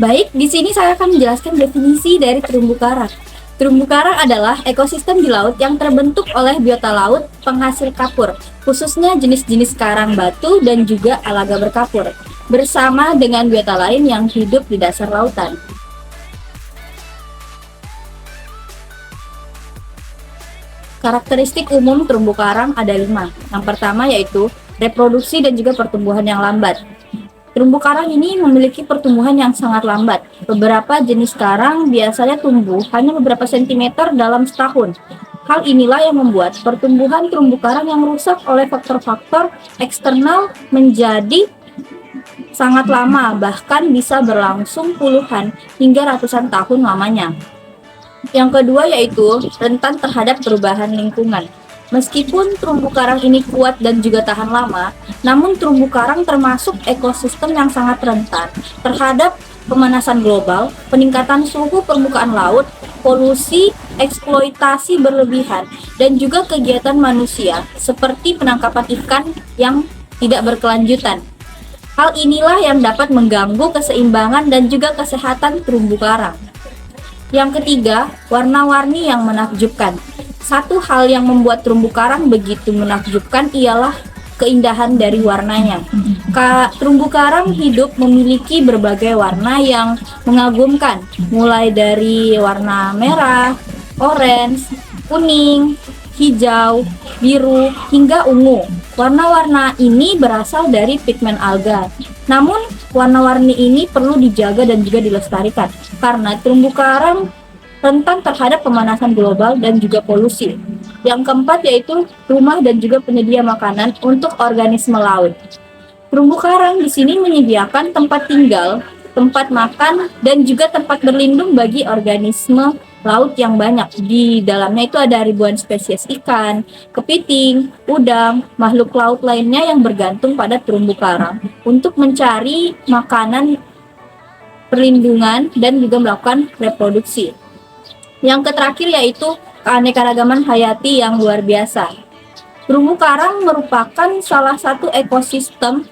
Baik, di sini saya akan menjelaskan definisi dari terumbu karang. Terumbu karang adalah ekosistem di laut yang terbentuk oleh biota laut penghasil kapur, khususnya jenis-jenis karang batu dan juga alga berkapur, bersama dengan biota lain yang hidup di dasar lautan. Karakteristik umum terumbu karang ada 5. Yang pertama yaitu reproduksi dan juga pertumbuhan yang lambat. Terumbu karang ini memiliki pertumbuhan yang sangat lambat. Beberapa jenis karang biasanya tumbuh hanya beberapa sentimeter dalam setahun. Hal inilah yang membuat pertumbuhan terumbu karang yang rusak oleh faktor-faktor eksternal menjadi sangat lama, bahkan bisa berlangsung puluhan hingga ratusan tahun lamanya. Yang kedua yaitu rentan terhadap perubahan lingkungan. Meskipun terumbu karang ini kuat dan juga tahan lama, namun terumbu karang termasuk ekosistem yang sangat rentan terhadap pemanasan global, peningkatan suhu permukaan laut, polusi, eksploitasi berlebihan, dan juga kegiatan manusia seperti penangkapan ikan yang tidak berkelanjutan. Hal inilah yang dapat mengganggu keseimbangan dan juga kesehatan terumbu karang. Yang ketiga, warna-warni yang menakjubkan. Satu hal yang membuat terumbu karang begitu menakjubkan ialah keindahan dari warnanya. Terumbu karang hidup memiliki berbagai warna yang mengagumkan, mulai dari warna merah, orange, kuning, hijau, biru, hingga ungu. Warna-warna ini berasal dari pigmen alga. Namun, warna-warni ini perlu dijaga dan juga dilestarikan, karena terumbu karang rentan terhadap pemanasan global dan juga polusi. Yang keempat yaitu rumah dan juga penyedia makanan untuk organisme laut. Terumbu karang di sini menyediakan tempat tinggal, tempat makan, dan juga tempat berlindung bagi organisme laut yang banyak. Di dalamnya itu ada ribuan spesies ikan, kepiting, udang, makhluk laut lainnya yang bergantung pada terumbu karang untuk mencari makanan, perlindungan, dan juga melakukan reproduksi. Yang terakhir yaitu keanekaragaman hayati yang luar biasa. Terumbu karang merupakan salah satu ekosistem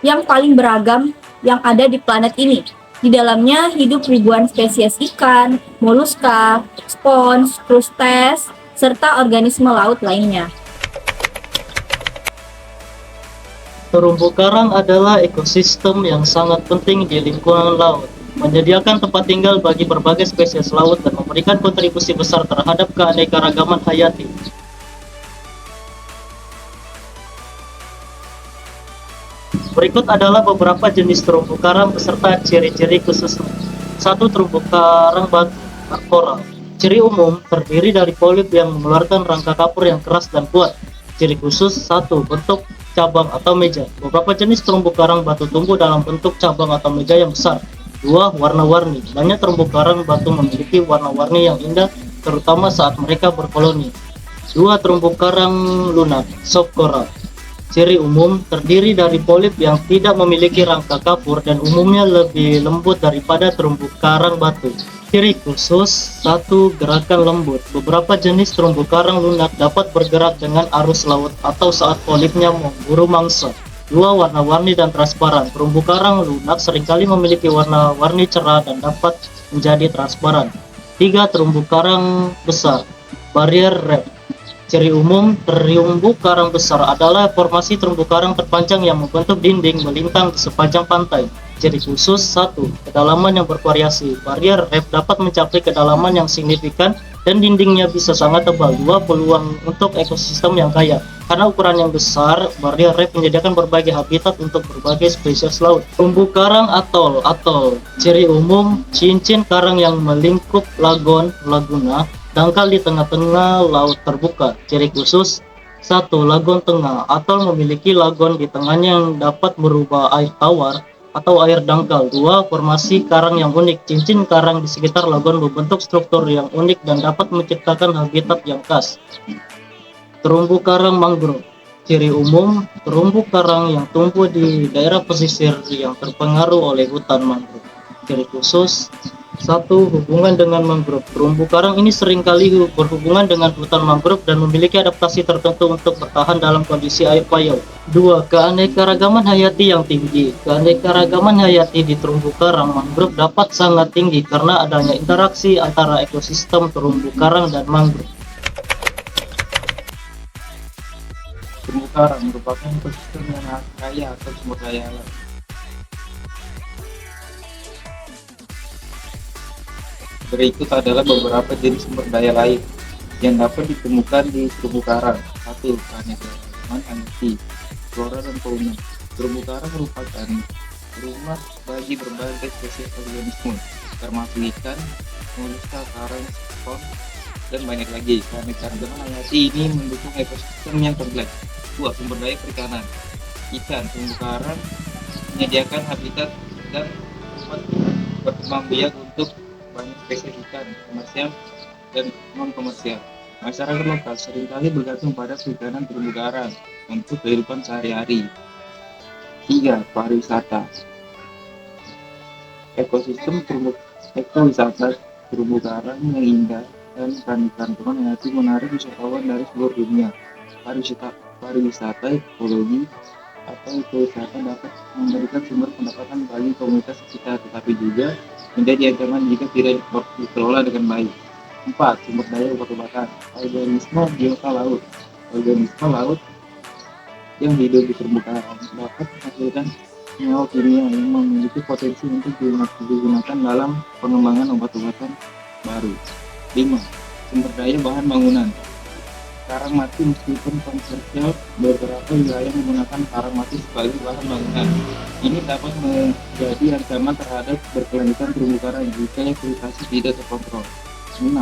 yang paling beragam yang ada di planet ini. Di dalamnya hidup ribuan spesies ikan, moluska, spons, krustes, serta organisme laut lainnya. Terumbu karang adalah ekosistem yang sangat penting di lingkungan laut, menyediakan tempat tinggal bagi berbagai spesies laut dan memberikan kontribusi besar terhadap keanekaragaman hayati. Berikut adalah beberapa jenis terumbu karang beserta ciri-ciri khususnya. 1. Terumbu karang batu koral. Ciri umum terdiri dari polip yang mengeluarkan rangka kapur yang keras dan kuat. Ciri khusus 1. Bentuk cabang atau meja. Beberapa jenis terumbu karang batu tumbuh dalam bentuk cabang atau meja yang besar. 2. Warna-warni. Banyak terumbu karang batu memiliki warna-warni yang indah, terutama saat mereka berkoloni. 2. Terumbu karang lunak soft coral. Ciri umum terdiri dari polip yang tidak memiliki rangka kapur dan umumnya lebih lembut daripada terumbu karang batu. Ciri khusus 1. Gerakan lembut. Beberapa jenis terumbu karang lunak dapat bergerak dengan arus laut atau saat polipnya memburu mangsa. 2. Warna-warni dan transparan. Terumbu karang lunak seringkali memiliki warna-warni cerah dan dapat menjadi transparan. 3. Terumbu karang besar barrier reef. Ciri umum terumbu karang besar adalah formasi terumbu karang terpanjang yang membentuk dinding melintang di sepanjang pantai. Ciri khusus 1. Kedalaman yang bervariasi. Barrier reef dapat mencapai kedalaman yang signifikan dan dindingnya bisa sangat tebal. 2. Peluang untuk ekosistem yang kaya. Karena ukuran yang besar, barrier reef menyediakan berbagai habitat untuk berbagai spesies laut. Terumbu karang atol. Ciri umum cincin karang yang melingkup lagon, laguna, dangkal di tengah-tengah laut terbuka. Ciri khusus 1. Lagon tengah. Atol memiliki lagon di tengahnya yang dapat berubah air tawar atau air dangkal. 2. Formasi karang yang unik. Cincin karang di sekitar lagon membentuk struktur yang unik dan dapat menciptakan habitat yang khas. Terumbu karang mangrove. Ciri umum terumbu karang yang tumbuh di daerah pesisir yang terpengaruh oleh hutan mangrove. Ciri khusus Satu, hubungan dengan mangrove. Terumbu karang ini seringkali berhubungan dengan hutan mangrove dan memiliki adaptasi tertentu untuk bertahan dalam kondisi air payau. Dua, keanekaragaman hayati yang tinggi. Keanekaragaman hayati di terumbu karang mangrove dapat sangat tinggi karena adanya interaksi antara ekosistem terumbu karang dan mangrove. Terumbu karang merupakan ekosistem yang kaya akan sumber daya alam. Berikut adalah beberapa jenis sumber daya lain yang dapat ditemukan di terumbu karang. 1. Keanekaragaman hayati, flora dan fauna. Terumbu karang merupakan rumah bagi berbagai spesies organisme, termasuk ikan, moluska, karang, spons, dan banyak lagi. Keanekaragaman hayati ini mendukung ekosistem yang kompleks. 2. Sumber daya perikanan. Ikan. Terumbu karang menyediakan habitat dan tempat berkembang biak untuk banyak spesies ikan komersial dan non komersial. Masyarakat lokal seringkali bergantung pada perikanan terumbu karang untuk kehidupan sehari-hari. 3. Pariwisata. Ekosistem terumbu ekowisata terumbu karang yang indah dan keanekaragaman hayati menarik wisatawan dari seluruh dunia. Pariwisata ekologi atau ekowisata dapat memberikan sumber pendapatan bagi komunitas sekitar, tetapi juga menjadi ancaman jika tidak dikelola dengan baik. 4. Sumber daya obat-obatan. Organisme biota laut. Organisme laut yang hidup di terumbu karang dapat menghasilkan senyawa kimia yang memiliki potensi untuk digunakan dalam pengembangan obat-obatan baru. 5. Sumber daya bahan bangunan. Karang mati. Meskipun kontroversial, beberapa wilayah menggunakan karang mati sebagai bahan bangunan. Ini dapat menjadi ancaman terhadap berkelanjutan terumbu karang jika eksploitasi tidak terkontrol. 6.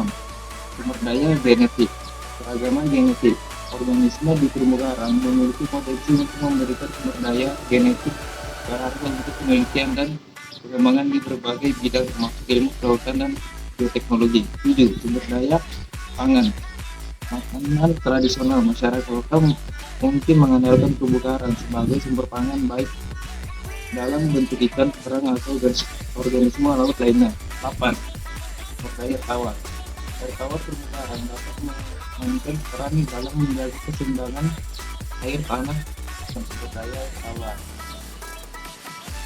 Sumber daya genetik. Keragaman genetik. Organisme di terumbu karang memiliki potensi untuk memberikan sumber daya genetik berharga untuk penelitian dan pengembangan di berbagai bidang termasuk ilmu kelautan dan bioteknologi. 7. Sumber daya pangan. Makanan tradisional. Masyarakat lokal mungkin mengandalkan terumbu karang sebagai sumber pangan baik dalam bentuk ikan, kerang, atau organisme laut lainnya. 8. Sumber daya tawar. Air tawar terumbu karang dapat memainkan peran dalam menjaga keseimbangan air tanah dan sumber daya tawar.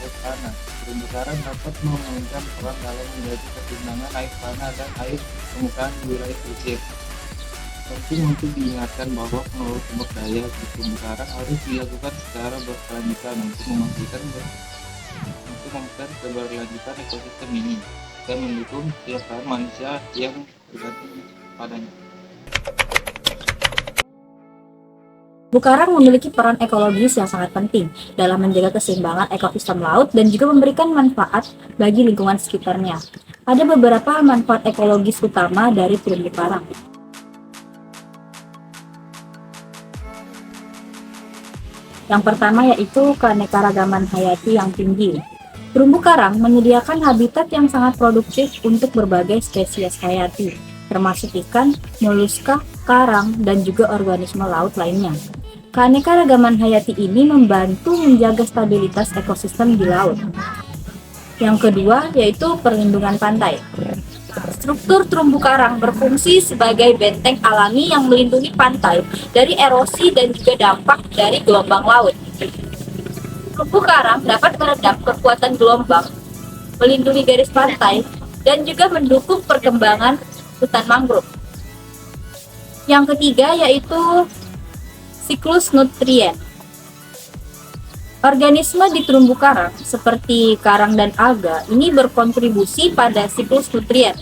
Air tanah. Terumbu karang dapat memainkan peran dalam menjaga keseimbangan air tanah dan air permukaan di wilayah pesisir. Penting untuk diingatkan bahwa pengelolaan sumber daya di terumbu karang harus dilakukan secara berkelanjutan untuk memastikan keberlanjutan ekosistem ini dan mendukung kesejahteraan manusia yang bergantung padanya. Terumbu karang memiliki peran ekologis yang sangat penting dalam menjaga keseimbangan ekosistem laut dan juga memberikan manfaat bagi lingkungan sekitarnya. Ada beberapa manfaat ekologis utama dari terumbu karang. Yang pertama yaitu keanekaragaman hayati yang tinggi. Terumbu karang menyediakan habitat yang sangat produktif untuk berbagai spesies hayati, termasuk ikan, moluska, karang, dan juga organisme laut lainnya. Keanekaragaman hayati ini membantu menjaga stabilitas ekosistem di laut. Yang kedua yaitu perlindungan pantai. Struktur terumbu karang berfungsi sebagai benteng alami yang melindungi pantai dari erosi dan juga dampak dari gelombang laut. Terumbu karang dapat meredam kekuatan gelombang, melindungi garis pantai, dan juga mendukung perkembangan hutan mangrove. Yang ketiga yaitu siklus nutrien. Organisme di terumbu karang seperti karang dan alga ini berkontribusi pada siklus nutrien.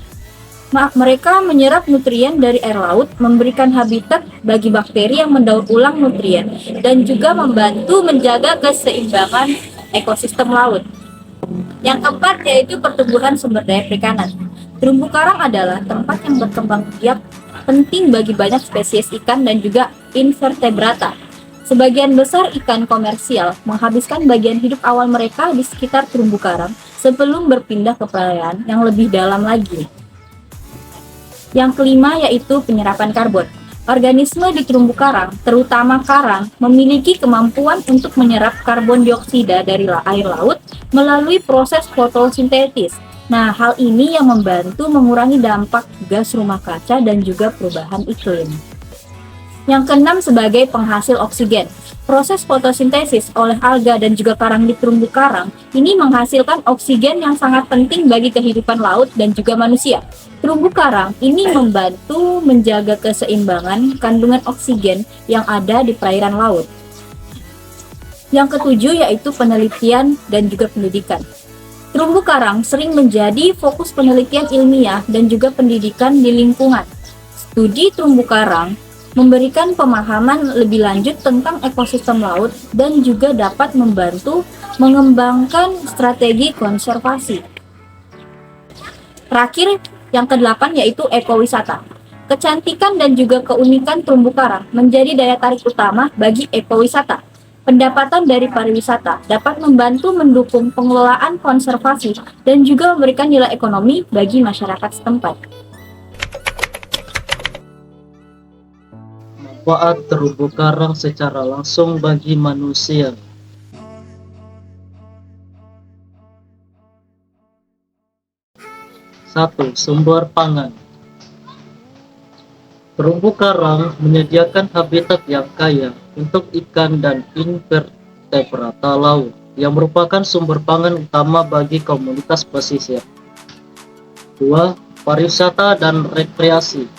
Mereka menyerap nutrien dari air laut, memberikan habitat bagi bakteri yang mendaur ulang nutrien, dan juga membantu menjaga keseimbangan ekosistem laut. Yang keempat yaitu pertumbuhan sumber daya perikanan. Terumbu karang adalah tempat yang berkembang biak penting bagi banyak spesies ikan dan juga invertebrata. Sebagian besar ikan komersial menghabiskan bagian hidup awal mereka di sekitar terumbu karang sebelum berpindah ke perairan yang lebih dalam lagi. Yang kelima yaitu penyerapan karbon. Organisme di terumbu karang, terutama karang, memiliki kemampuan untuk menyerap karbon dioksida dari air laut melalui proses fotosintesis. Nah, hal ini yang membantu mengurangi dampak gas rumah kaca dan juga perubahan iklim. Yang keenam, sebagai penghasil oksigen. Proses fotosintesis oleh alga dan juga karang di terumbu karang ini menghasilkan oksigen yang sangat penting bagi kehidupan laut dan juga manusia. Terumbu karang ini membantu menjaga keseimbangan kandungan oksigen yang ada di perairan laut. Yang ketujuh yaitu penelitian dan juga pendidikan. Terumbu karang sering menjadi fokus penelitian ilmiah dan juga pendidikan di lingkungan. Studi terumbu karang memberikan pemahaman lebih lanjut tentang ekosistem laut dan juga dapat membantu mengembangkan strategi konservasi. Terakhir, yang kedelapan yaitu ekowisata. Kecantikan dan juga keunikan terumbu karang menjadi daya tarik utama bagi ekowisata. Pendapatan dari pariwisata dapat membantu mendukung pengelolaan konservasi dan juga memberikan nilai ekonomi bagi masyarakat setempat. Manfaat terumbu karang secara langsung bagi manusia. Satu, sumber pangan. Terumbu karang menyediakan habitat yang kaya untuk ikan dan invertebrata laut yang merupakan sumber pangan utama bagi komunitas pesisir. 2. Pariwisata dan rekreasi.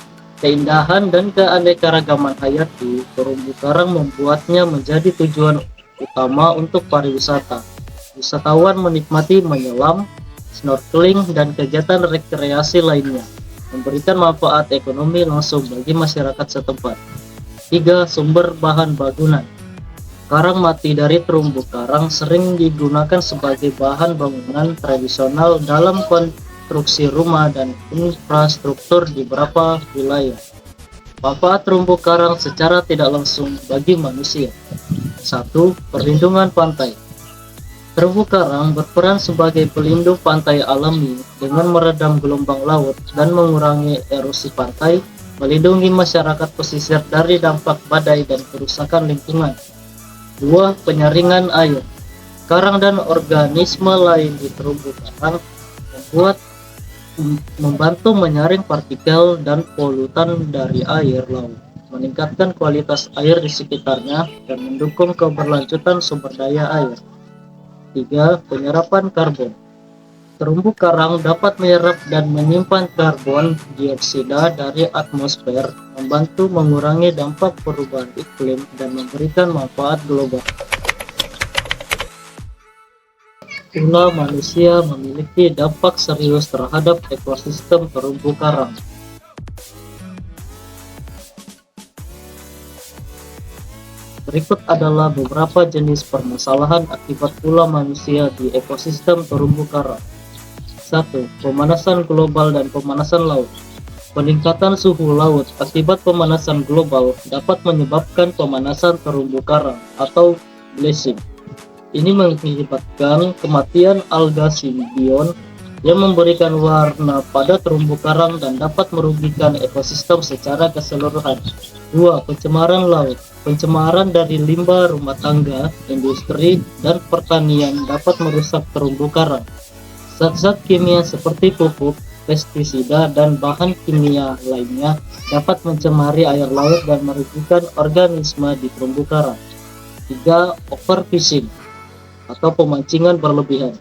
Keindahan dan keanekaragaman hayati terumbu karang membuatnya menjadi tujuan utama untuk pariwisata. Wisatawan menikmati menyelam, snorkeling, dan kegiatan rekreasi lainnya, memberikan manfaat ekonomi langsung bagi masyarakat setempat. 3. Sumber bahan bangunan. Karang mati dari terumbu karang sering digunakan sebagai bahan bangunan tradisional dalam konstruksi rumah dan infrastruktur di beberapa wilayah. Manfaat terumbu karang secara tidak langsung bagi manusia. 1. Perlindungan pantai. Terumbu karang berperan sebagai pelindung pantai alami dengan meredam gelombang laut dan mengurangi erosi pantai, melindungi masyarakat pesisir dari dampak badai dan kerusakan lingkungan. 2. Penyaringan air. Karang dan organisme lain di terumbu karang membantu menyaring partikel dan polutan dari air laut, meningkatkan kualitas air di sekitarnya, dan mendukung keberlanjutan sumber daya air. 3. Penyerapan karbon. Terumbu karang dapat menyerap dan menyimpan karbon dioksida dari atmosfer, membantu mengurangi dampak perubahan iklim dan memberikan manfaat global. Pula manusia memiliki dampak serius terhadap ekosistem terumbu karang. Berikut adalah beberapa jenis permasalahan akibat ulah manusia di ekosistem terumbu karang. 1. Pemanasan global dan pemanasan laut. Peningkatan suhu laut akibat pemanasan global dapat menyebabkan pemanasan terumbu karang atau bleaching. Ini mengakibatkan kematian alga simbion yang memberikan warna pada terumbu karang dan dapat merugikan ekosistem secara keseluruhan. 2. Pencemaran laut. Pencemaran dari limbah rumah tangga, industri, dan pertanian dapat merusak terumbu karang. Zat-zat kimia seperti pupuk, pestisida, dan bahan kimia lainnya dapat mencemari air laut dan merugikan organisme di terumbu karang. 3. Overfishing atau pemancingan berlebihan.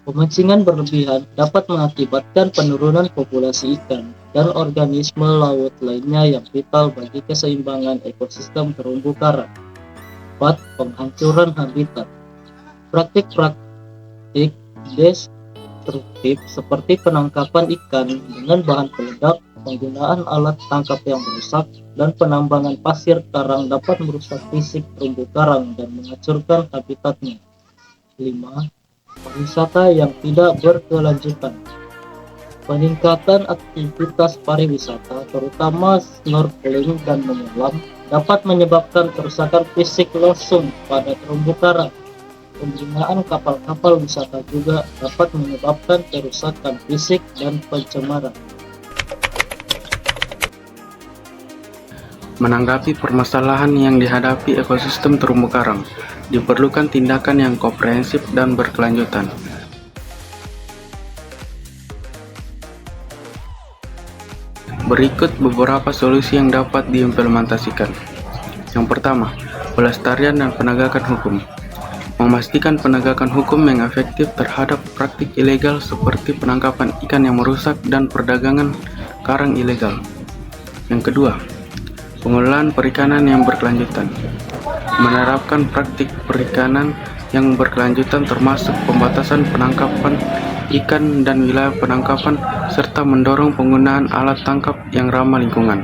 Pemancingan berlebihan dapat mengakibatkan penurunan populasi ikan dan organisme laut lainnya yang vital bagi keseimbangan ekosistem terumbu karang. 4. Penghancuran habitat. Praktik-praktik destruktif seperti penangkapan ikan dengan bahan peledak, penggunaan alat tangkap yang merusak, dan penambangan pasir karang dapat merusak fisik terumbu karang dan menghancurkan habitatnya. 5. Pariwisata yang tidak berkelanjutan. Peningkatan aktivitas pariwisata, terutama snorkeling dan menyelam, dapat menyebabkan kerusakan fisik langsung pada terumbu karang. Penggunaan kapal-kapal wisata juga dapat menyebabkan kerusakan fisik dan pencemaran. Menanggapi permasalahan yang dihadapi ekosistem terumbu karang, diperlukan tindakan yang komprehensif dan berkelanjutan. Berikut beberapa solusi yang dapat diimplementasikan. Yang pertama, pelestarian dan penegakan hukum. Memastikan penegakan hukum yang efektif terhadap praktik ilegal seperti penangkapan ikan yang merusak dan perdagangan karang ilegal. Yang kedua, pengelolaan perikanan yang berkelanjutan. Menerapkan praktik perikanan yang berkelanjutan termasuk pembatasan penangkapan ikan dan wilayah penangkapan serta mendorong penggunaan alat tangkap yang ramah lingkungan.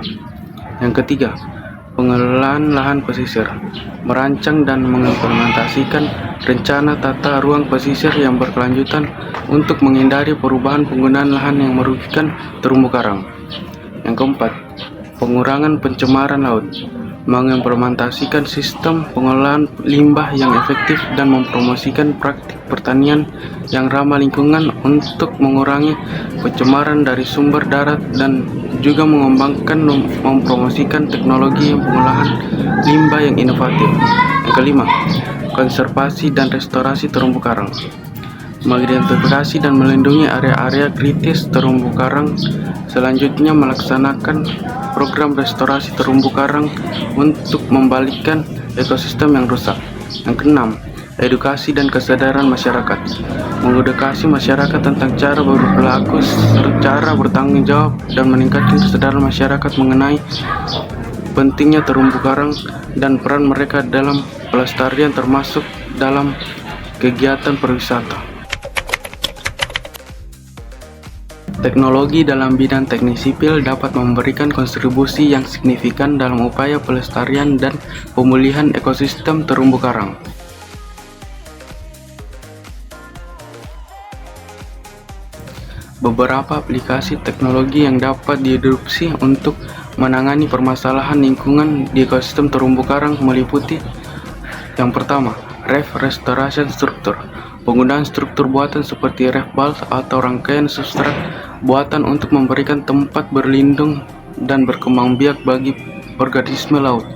Yang ketiga, pengelolaan lahan pesisir. Merancang dan mengimplementasikan rencana tata ruang pesisir yang berkelanjutan untuk menghindari perubahan penggunaan lahan yang merugikan terumbu karang. Yang keempat, pengurangan pencemaran laut. Mengimplementasikan sistem pengelolaan limbah yang efektif dan mempromosikan praktik pertanian yang ramah lingkungan untuk mengurangi pencemaran dari sumber darat dan juga mengembangkan mempromosikan teknologi pengolahan limbah yang inovatif. Yang kelima, konservasi dan restorasi terumbu karang. Mengidentifikasi dan melindungi area-area kritis terumbu karang. Selanjutnya melaksanakan program restorasi terumbu karang untuk membalikan ekosistem yang rusak. Yang keenam, edukasi dan kesadaran masyarakat. Mengedukasi masyarakat tentang cara berperilaku secara bertanggung jawab dan meningkatkan kesadaran masyarakat mengenai pentingnya terumbu karang dan peran mereka dalam pelestarian termasuk dalam kegiatan pariwisata. Teknologi dalam bidang teknik sipil dapat memberikan kontribusi yang signifikan dalam upaya pelestarian dan pemulihan ekosistem terumbu karang. Beberapa aplikasi teknologi yang dapat diadopsi untuk menangani permasalahan lingkungan di ekosistem terumbu karang meliputi: yang pertama, reef restoration structure. Penggunaan struktur buatan seperti reef balls atau rangkaian substrat buatan untuk memberikan tempat berlindung dan berkembang biak bagi organisme laut.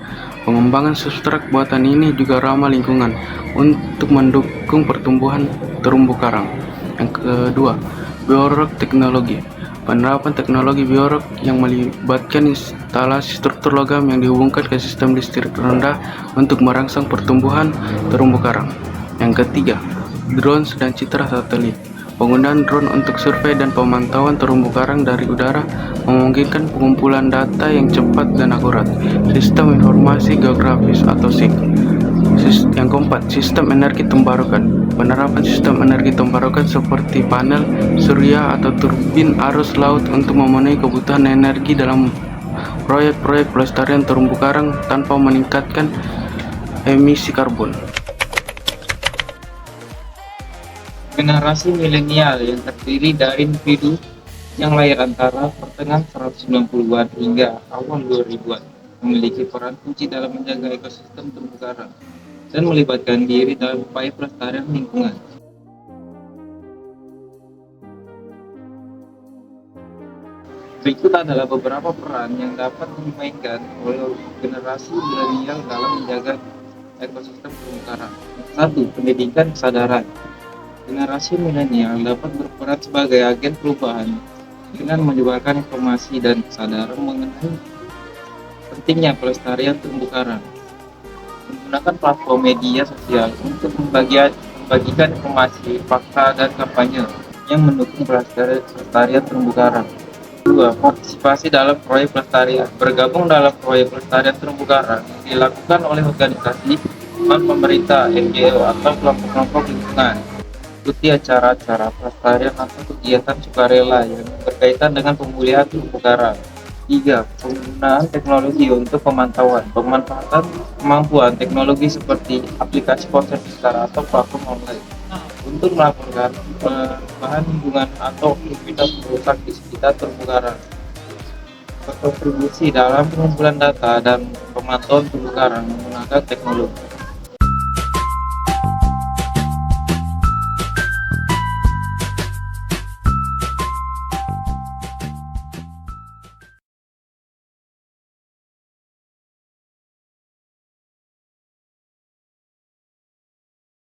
Pengembangan substrat buatan ini juga ramah lingkungan untuk mendukung pertumbuhan terumbu karang. Yang kedua, biorog teknologi. Penerapan teknologi biorog yang melibatkan instalasi struktur logam yang dihubungkan ke sistem listrik rendah untuk merangsang pertumbuhan terumbu karang. Yang ketiga, drones dan citra satelit. Penggunaan drone untuk survei dan pemantauan terumbu karang dari udara memungkinkan pengumpulan data yang cepat dan akurat. Sistem informasi geografis atau SIG. Yang keempat, sistem energi terbarukan. Penerapan sistem energi terbarukan seperti panel surya atau turbin arus laut untuk memenuhi kebutuhan energi dalam proyek-proyek pelestarian terumbu karang tanpa meningkatkan emisi karbon. Generasi milenial yang terdiri dari individu yang lahir antara pertengahan 190-an hingga awal 2000-an memiliki peran kunci dalam menjaga ekosistem terumbu karang dan melibatkan diri dalam upaya pelestarian lingkungan. Berikut adalah beberapa peran yang dapat dimainkan oleh generasi milenial dalam menjaga ekosistem terumbu karang. 1. Pendidikan kesadaran. Generasi milenial dapat berperan sebagai agen perubahan dengan menyebarkan informasi dan kesadaran mengenai pentingnya pelestarian terumbu karang. Menggunakan platform media sosial untuk membagikan informasi, fakta, dan kampanye yang mendukung pelestarian terumbu karang. 2. Partisipasi dalam proyek pelestarian. Bergabung dalam proyek pelestarian terumbu karang yang dilakukan oleh organisasi non-pemerintah, NGO, atau kelompok-kelompok lingkungan. Ikuti acara-acara pelestarian atau kegiatan sukarela yang berkaitan dengan pemulihan terumbu karang. 3. Penggunaan teknologi untuk pemantauan. Pemanfaatan kemampuan teknologi seperti aplikasi ponsel pintar atau platform online untuk melaporkan perubahan lingkungan atau aktivitas merusak di sekitar terumbu karang. Berkontribusi dalam pengumpulan data dan pemantauan terumbu karang menggunakan teknologi.